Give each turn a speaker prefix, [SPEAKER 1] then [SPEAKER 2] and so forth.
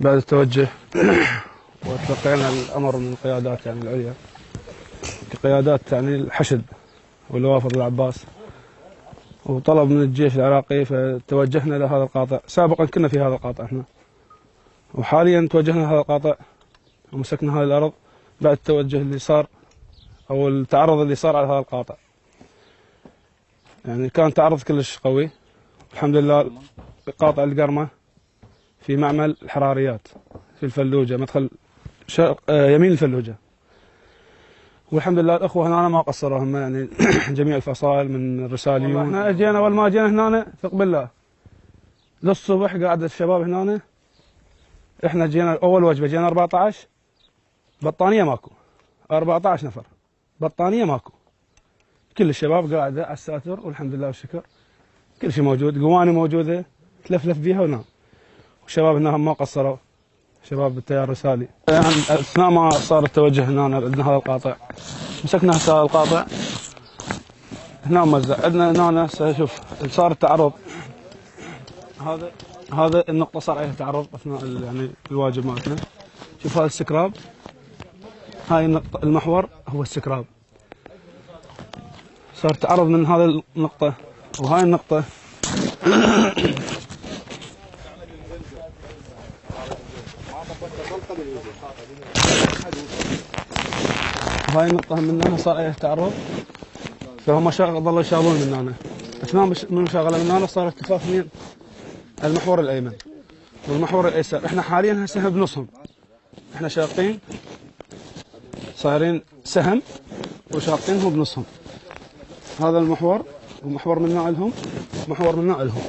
[SPEAKER 1] بعد التوجه وتلقينا الأمر من القيادات يعني العليا كقيادات يعني الحشد والوافد العباس، وطلب من الجيش العراقي، فتوجهنا لهذا القاطع. سابقا كنا في هذا القاطع احنا، وحاليا توجهنا لهذا القاطع ومسكنا هذه الأرض بعد التوجه اللي صار أو التعرض اللي صار على هذا القاطع. يعني كان تعرض كلش قوي. الحمد لله قاطع القرمة في معمل الحراريات في الفلوجة، مدخل يمين الفلوجة، والحمد لله الأخوة هنا ما قصروا هم يعني جميع الفصائل من الرساليون. احنا اجينا أول ما جينا هنا ثق بالله للصبح قاعد الشباب هنا. احنا جينا أول وجبة جينا 14 بطانية ماكو، 14 نفر بطانية ماكو، كل الشباب قاعدة على الساتر والحمد لله والشكر، كل شيء موجود، قواني موجودة تلفلف بيها ونام. والشباب هنا ما قصروا، شباب التيار الرسالي. اثناء ما صار التوجه هنا عندنا هذا القاطع، مسكنا هذا القاطع هنا موزع عندنا هنا. شوف صار التعرض، هذا النقطة صار عليها تعرض اثناء يعني الواجب مالتنا. شوف هذا السكراب، هاي النقطة المحور هو السكراب، صار تعرض من هذا النقطة وهاي النقطة. هاي النقطة من هنا صار عليها تعرض، فهم ظلوا يشغلون من هنا. اثناء من شغله من هنا صار التفاف من المحور الايمن والمحور الايسر. احنا حاليا هسه بنصهم، احنا شاقين صايرين سهم وشاقينهم بنصهم. هذا المحور ومحور من هنا لهم، محور من هنا لهم.